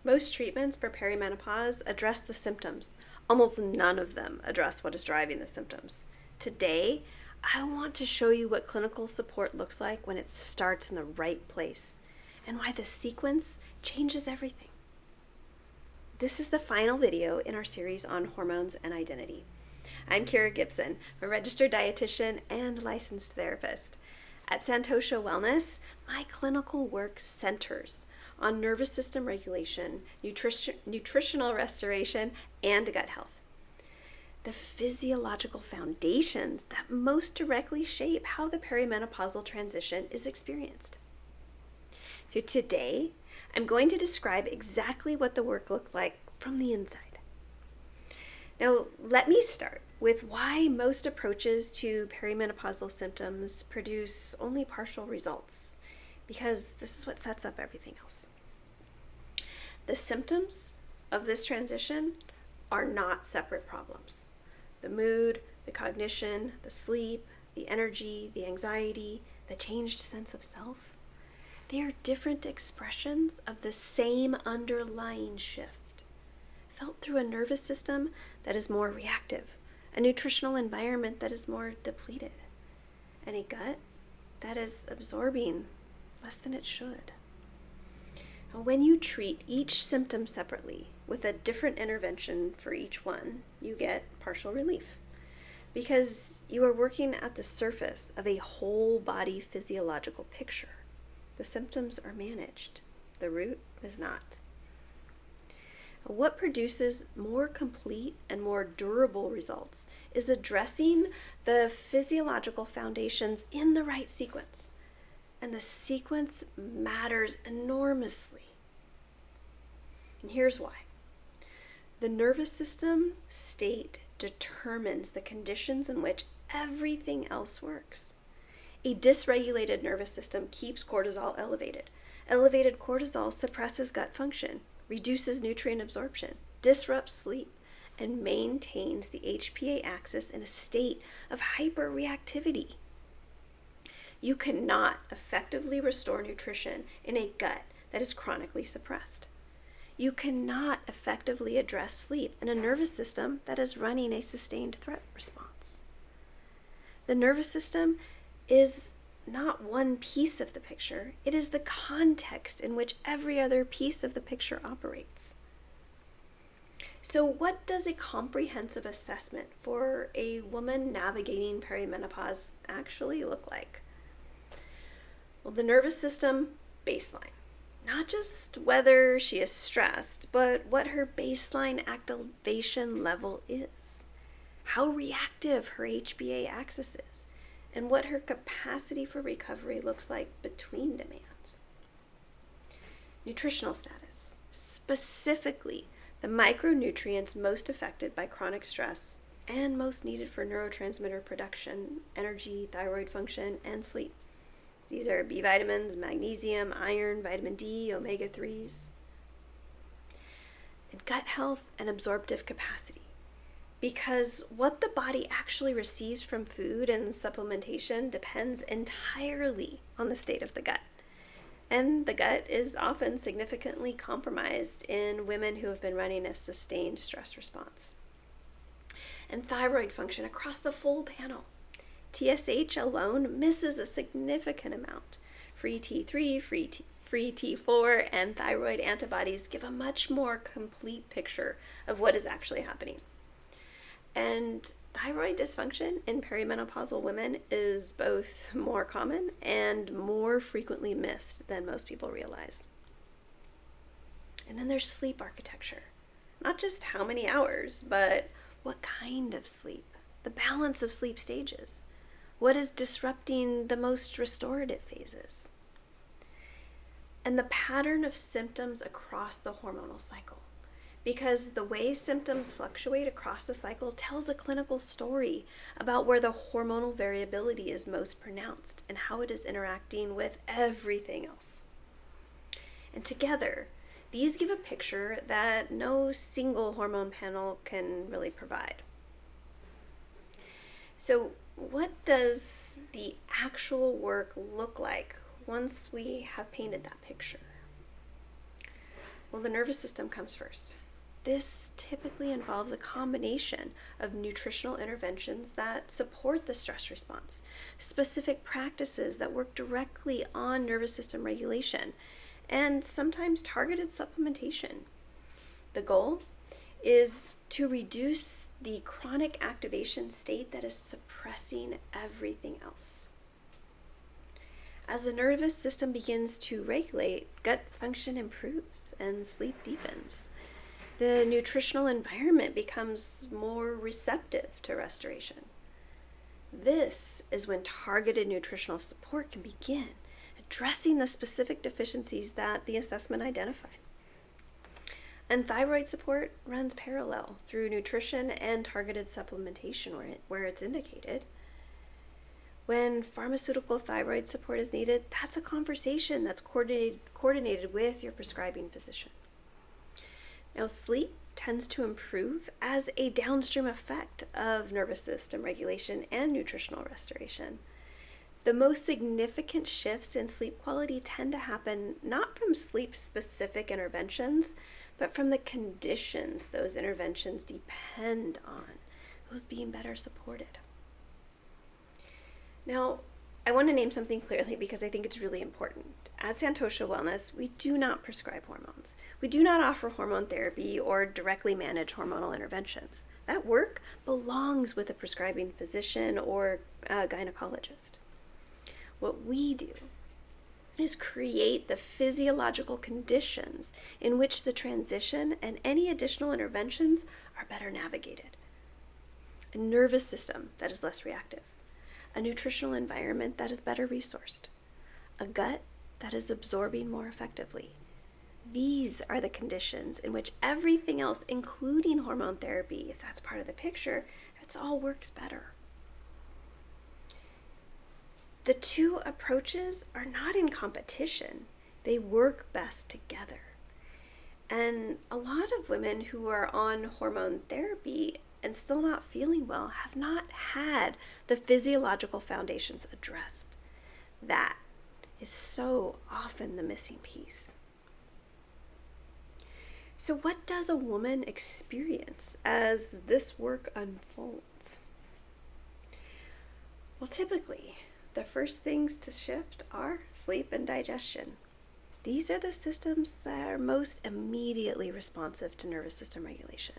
Most treatments for perimenopause address the symptoms. Almost none of them address what is driving the symptoms. Today, I want to show you what clinical support looks like when it starts in the right place and why the sequence changes everything. This is the final video in our series on hormones and identity. I'm Kira Gibson, a registered dietitian and licensed therapist. At Santosha Wellness, my clinical work centers on nervous system regulation, nutritional restoration, and gut health. The physiological foundations that most directly shape how the perimenopausal transition is experienced. So today, I'm going to describe exactly what the work looks like from the inside. Now, let me start with why most approaches to perimenopausal symptoms produce only partial results, because this is what sets up everything else. The symptoms of this transition are not separate problems. The mood, the cognition, the sleep, the energy, the anxiety, the changed sense of self, they are different expressions of the same underlying shift, felt through a nervous system that is more reactive, a nutritional environment that is more depleted, and a gut that is absorbing less than it should. Now, when you treat each symptom separately with a different intervention for each one, you get partial relief because you are working at the surface of a whole body physiological picture. The symptoms are managed, the root is not. What produces more complete and more durable results is addressing the physiological foundations in the right sequence. And the sequence matters enormously. And here's why. The nervous system state determines the conditions in which everything else works. A dysregulated nervous system keeps cortisol elevated. Elevated cortisol suppresses gut function, reduces nutrient absorption, disrupts sleep, and maintains the HPA axis in a state of hyperreactivity. You cannot effectively restore nutrition in a gut that is chronically suppressed. You cannot effectively address sleep in a nervous system that is running a sustained threat response. The nervous system is not one piece of the picture, it is the context in which every other piece of the picture operates. So what does a comprehensive assessment for a woman navigating perimenopause actually look like? Well, the nervous system baseline. Not just whether she is stressed, but what her baseline activation level is. How reactive her HPA axis is, and what her capacity for recovery looks like between demands. Nutritional status, specifically the micronutrients most affected by chronic stress and most needed for neurotransmitter production, energy, thyroid function, and sleep. These are B vitamins, magnesium, iron, vitamin D, omega-3s. And gut health and absorptive capacity. Because what the body actually receives from food and supplementation depends entirely on the state of the gut. And the gut is often significantly compromised in women who have been running a sustained stress response. And thyroid function across the full panel. TSH alone misses a significant amount. Free T3, free T4, and thyroid antibodies give a much more complete picture of what is actually happening. And thyroid dysfunction in perimenopausal women is both more common and more frequently missed than most people realize. And then there's sleep architecture. Not just how many hours, but what kind of sleep, the balance of sleep stages. What is disrupting the most restorative phases? And the pattern of symptoms across the hormonal cycle. Because the way symptoms fluctuate across the cycle tells a clinical story about where the hormonal variability is most pronounced and how it is interacting with everything else. And together, these give a picture that no single hormone panel can really provide. So, what does the actual work look like once we have painted that picture? Well, the nervous system comes first. This typically involves a combination of nutritional interventions that support the stress response, specific practices that work directly on nervous system regulation, and sometimes targeted supplementation. The goal is to reduce the chronic activation state that is suppressing everything else. As the nervous system begins to regulate, gut function improves and sleep deepens. The nutritional environment becomes more receptive to restoration. This is when targeted nutritional support can begin, addressing the specific deficiencies that the assessment identified. And thyroid support runs parallel through nutrition and targeted supplementation where it's indicated. When pharmaceutical thyroid support is needed, that's a conversation that's coordinated with your prescribing physician. Now, sleep tends to improve as a downstream effect of nervous system regulation and nutritional restoration. The most significant shifts in sleep quality tend to happen not from sleep-specific interventions, but from the conditions those interventions depend on, those being better supported. Now, I want to name something clearly because I think it's really important. At Santosha Wellness, we do not prescribe hormones. We do not offer hormone therapy or directly manage hormonal interventions. That work belongs with a prescribing physician or a gynecologist. What we do is create the physiological conditions in which the transition and any additional interventions are better navigated. A nervous system that is less reactive. A nutritional environment that is better resourced, a gut that is absorbing more effectively. These are the conditions in which everything else, including hormone therapy, if that's part of the picture, it all works better. The two approaches are not in competition. They work best together. And a lot of women who are on hormone therapy and still not feeling well have not had the physiological foundations addressed. That is so often the missing piece. So what does a woman experience as this work unfolds? Well, typically, the first things to shift are sleep and digestion. These are the systems that are most immediately responsive to nervous system regulation.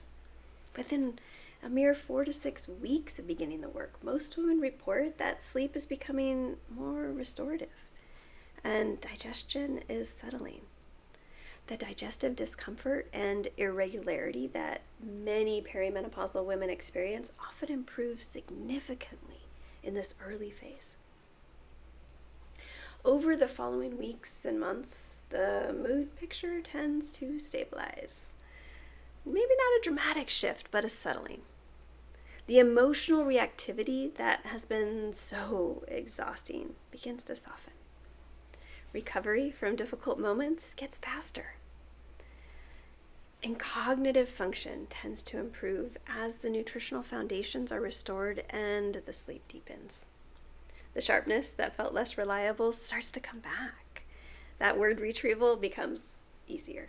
Within a mere 4 to 6 weeks of beginning the work, most women report that sleep is becoming more restorative and digestion is settling. The digestive discomfort and irregularity that many perimenopausal women experience often improves significantly in this early phase. Over the following weeks and months, the mood picture tends to stabilize. Maybe not a dramatic shift, but a settling. The emotional reactivity that has been so exhausting begins to soften. Recovery from difficult moments gets faster. And cognitive function tends to improve as the nutritional foundations are restored and the sleep deepens. The sharpness that felt less reliable starts to come back. That word retrieval becomes easier.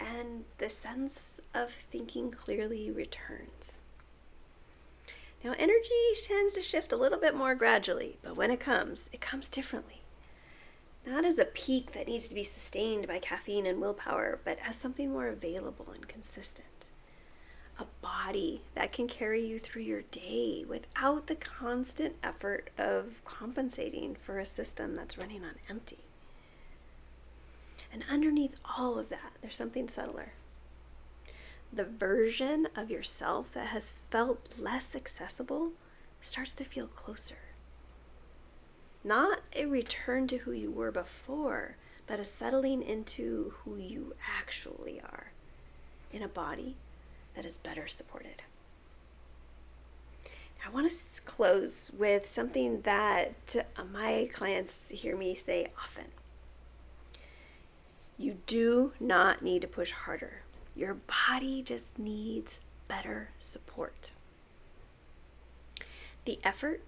And the sense of thinking clearly returns. Now, energy tends to shift a little bit more gradually, but when it comes differently. Not as a peak that needs to be sustained by caffeine and willpower, but as something more available and consistent. A body that can carry you through your day without the constant effort of compensating for a system that's running on empty. And underneath all of that, there's something subtler. The version of yourself that has felt less accessible starts to feel closer. Not a return to who you were before, but a settling into who you actually are in a body that is better supported. I want to close with something that my clients hear me say often. You do not need to push harder. Your body just needs better support. The effort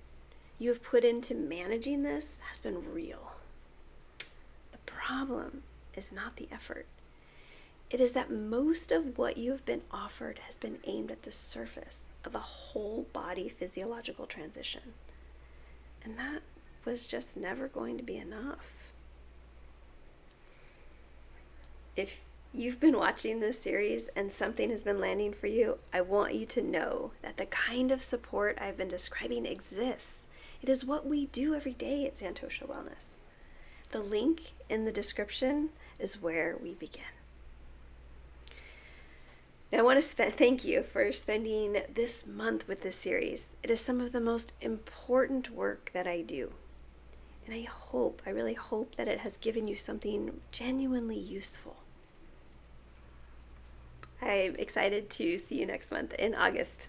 you have put into managing this has been real. The problem is not the effort. it is that most of what you have been offered has been aimed at the surface of a whole body physiological transition. And that was just never going to be enough. If you've been watching this series and something has been landing for you, I want you to know that the kind of support I've been describing exists. It is what we do every day at Santosha Wellness. The link in the description is where we begin. Now, I want to thank you for spending this month with this series. It is some of the most important work that I do. And I really hope that it has given you something genuinely useful. I'm excited to see you next month in August.